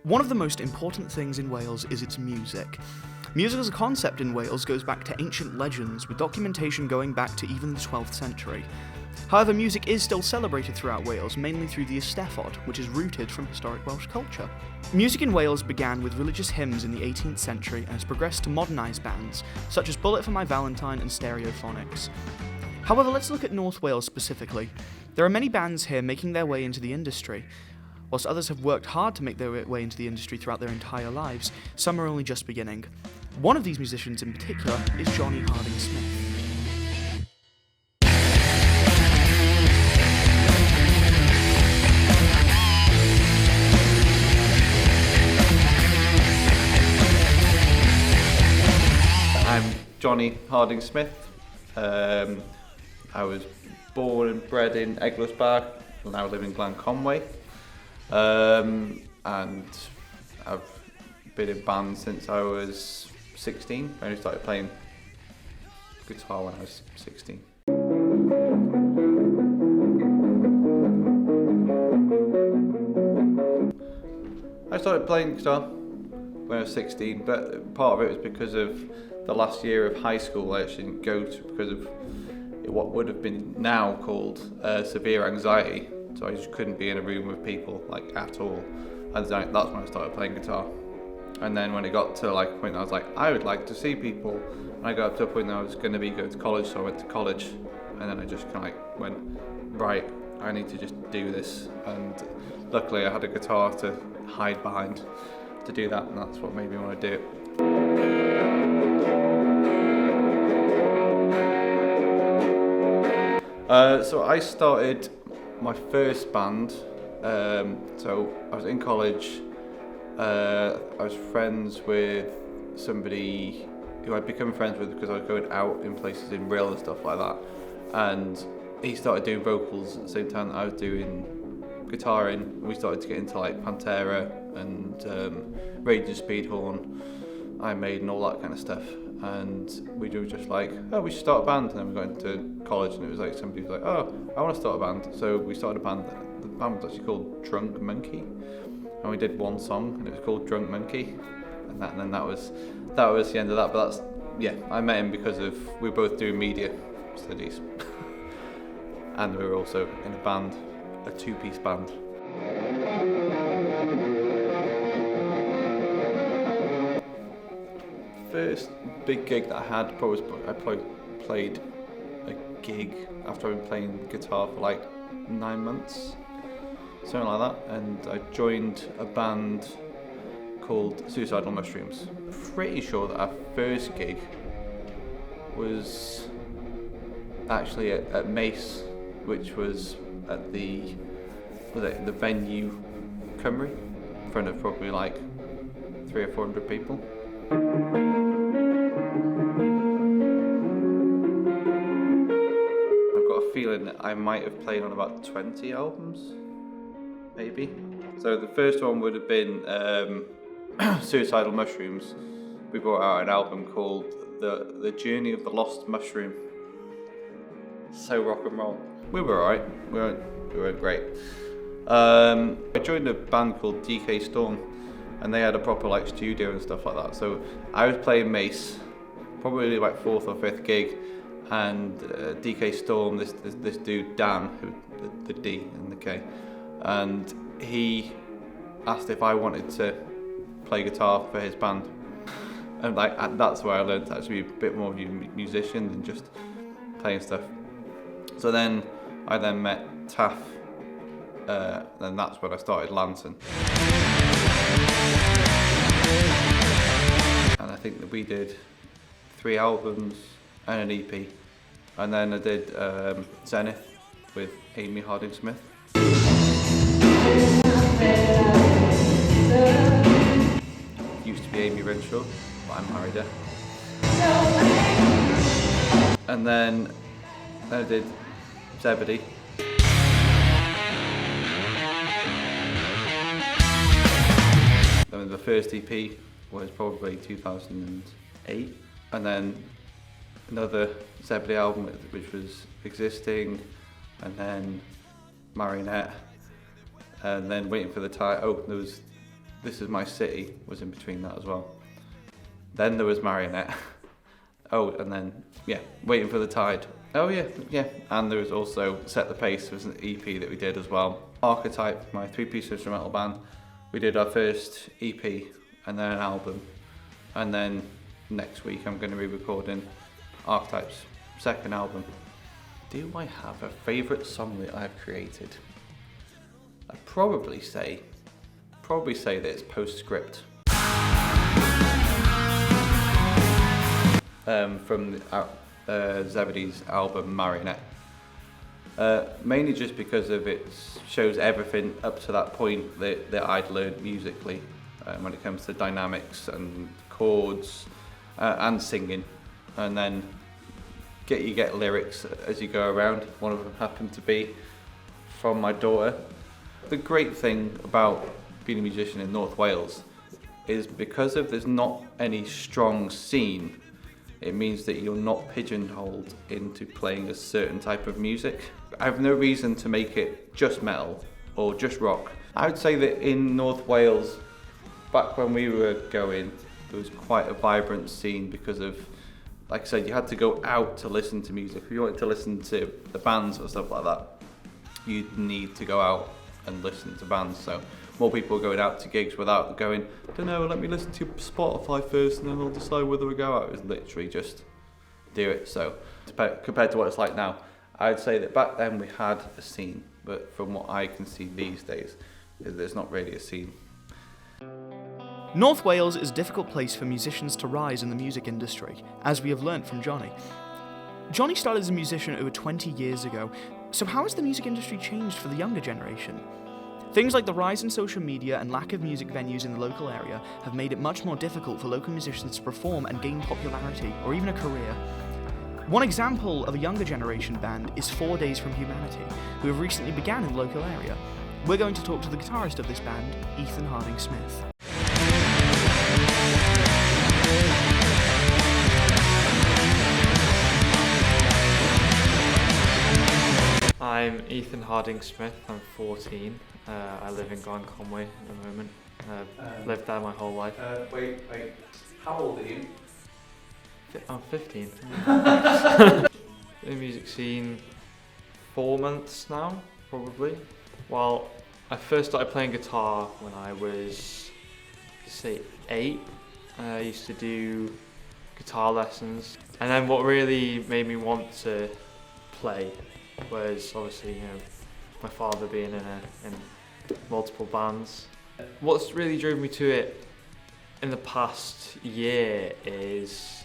One of the most important things in Wales is its music. Music as a concept in Wales goes back to ancient legends, with documentation going back to even the 12th century. However, music is still celebrated throughout Wales, mainly through the Eisteddfod, which is rooted from historic Welsh culture. Music in Wales began with religious hymns in the 18th century and has progressed to modernised bands, such as Bullet for My Valentine and Stereophonics. However, let's look at North Wales specifically. There are many bands here making their way into the industry. Whilst others have worked hard to make their way into the industry throughout their entire lives, some are only just beginning. One of these musicians in particular is Jonny Harding-Smith. I'm Jonny Harding-Smith. I was born and bred in Eglwysbach, now live in Glan Conway. And I've been in bands since I was 16. I only started playing guitar when I was 16. I started playing guitar when I was 16, but part of it was because of the last year of high school I actually didn't go to because of what would have been now called severe anxiety. So I just couldn't be in a room with people like at all. And that's when I started playing guitar. And then when it got to like a point I was like, I would like to see people. And I got up to a point that I was going to be going to college, so I went to college. And then I just kind of like went, right, I need to just do this. And luckily I had a guitar to hide behind to do that, and that's what made me want to do it. So I started my first band, so I was in college. I was friends with somebody who I'd become friends with because I was going out in places in Rill and stuff like that, and he started doing vocals at the same time that I was doing guitaring, and we started to get into like Pantera and Rage and Speedhorn, Iron Maiden, all that kind of stuff. And we were just like, oh, we should start a band. And then we got into college, and it was like somebody was like, oh, I want to start a band. So we started a band. The band was actually called Drunk Monkey, and we did one song, and it was called Drunk Monkey. And then that was the end of that. But I met him because we were both doing media studies, and we were also in a band, a two-piece band. First big gig that I had probably was I played a gig after I'd been playing guitar for like 9 months, something like that, and I joined a band called Suicidal Mushrooms. Pretty sure that our first gig was actually at Mace, which was at the venue Cymru, in front of probably like 300 or 400 people. I've got a feeling that I might have played on about 20 albums, maybe. So the first one would have been Suicidal Mushrooms. We brought out an album called The Journey of the Lost Mushroom. So rock and roll. We were alright. We weren't great. I joined a band called DK Storm, and they had a proper like studio and stuff like that. So I was playing Mace, probably like 4th or 5th gig, and DK Storm, this dude Dan, who the D and the K, and he asked if I wanted to play guitar for his band, and like that's where I learned to actually be a bit more of a musician than just playing stuff. So then I met Taff, and that's when I started Lantern. And I think that we did 3 albums and an EP, and then I did Zenith with Amy Harding-Smith. Used to be Amy Renshaw, but I'm married her. And then I did Zebedy. Then the first EP was probably 2008, and then another Zebedy album which was Existing, and then Marionette, and then waiting for the title. Oh, there was This Is My City was in between that as well. Then there was Marionette. Oh, and then, yeah, Waiting for the Tide. Oh yeah. And there was also Set the Pace, was an EP that we did as well. Archetype, my 3-piece instrumental band, we did our first EP and then an album. And then next week I'm going to be recording Archetype's second album. Do I have a favourite song that I've created? I'd probably say that it's Postscript. From Zebedy's album Marionette. Mainly just because of it shows everything up to that point that I'd learned musically when it comes to dynamics and chords and singing, and then you get lyrics as you go around. One of them happened to be from my daughter. The great thing about being a musician in North Wales is because there's not any strong scene, it means that you're not pigeonholed into playing a certain type of music. I have no reason to make it just metal or just rock. I would say that in North Wales, back when we were going, there was quite a vibrant scene because of, like I said, you had to go out to listen to music. If you wanted to listen to the bands or stuff like that, you'd need to go out and listen to bands. So more people were going out to gigs without going, don't know, let me listen to Spotify first and then I'll decide whether we go out. It was literally just do it. So compared to what it's like now, I'd say that back then we had a scene, but from what I can see these days, there's not really a scene. North Wales is a difficult place for musicians to rise in the music industry, as we have learnt from Jonny. Jonny started as a musician over 20 years ago, so how has the music industry changed for the younger generation? Things like the rise in social media and lack of music venues in the local area have made it much more difficult for local musicians to perform and gain popularity, or even a career. One example of a younger generation band is 4 Days from Humanity, who have recently began in the local area. We're going to talk to the guitarist of this band, Jonny Harding-Smith. I'm Jonny Harding-Smith, I'm 14. I live in Glen Conway at the moment. I've lived there my whole life. Wait, how old are you? I'm 15. In the music scene 4 months now, probably. Well, I first started playing guitar when I was, say, 8. I used to do guitar lessons. And then what really made me want to play was obviously, my father being in multiple bands. What's really drove me to it in the past year is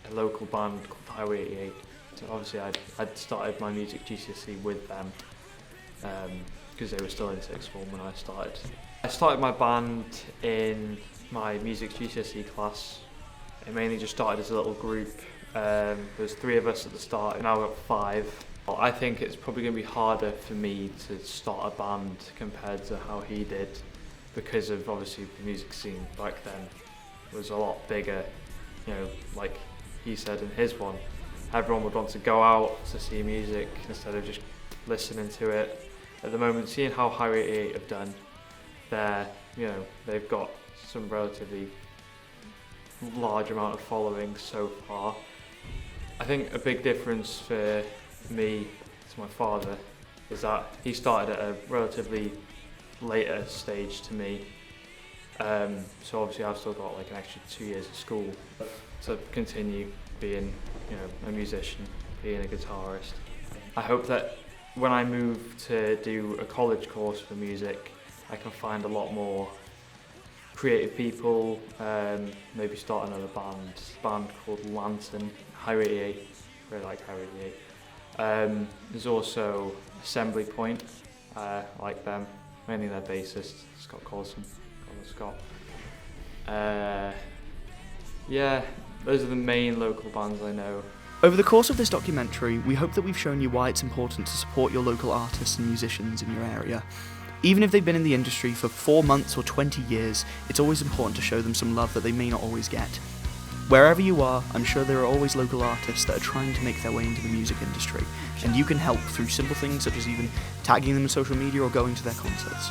a local band called Highway 88. So obviously I'd started my music GCSE with them because they were still in sixth form when I started. I started my band in my music GCSE class. It mainly just started as a little group. There was 3 of us at the start, and now we've got 5. I think it's probably going to be harder for me to start a band compared to how he did, because of obviously the music scene back then was a lot bigger. Like he said in his one, everyone would want to go out to see music instead of just listening to it. At the moment, seeing how Highway 88 have done, they've got some relatively large amount of following so far. I think a big difference for me to my father is that he started at a relatively later stage to me, so obviously I've still got like an extra 2 years of school to continue being a musician, being a guitarist. I hope that when I move to do a college course for music, I can find a lot more creative people, maybe start another band called Lantern, Highway 88, really like Highway 88. There's also Assembly Point, like them, mainly their bassist, Scott Colson, Scott. Those are the main local bands I know. Over the course of this documentary, we hope that we've shown you why it's important to support your local artists and musicians in your area. Even if they've been in the industry for 4 months or 20 years, it's always important to show them some love that they may not always get. Wherever you are, I'm sure there are always local artists that are trying to make their way into the music industry, and you can help through simple things such as even tagging them in social media or going to their concerts.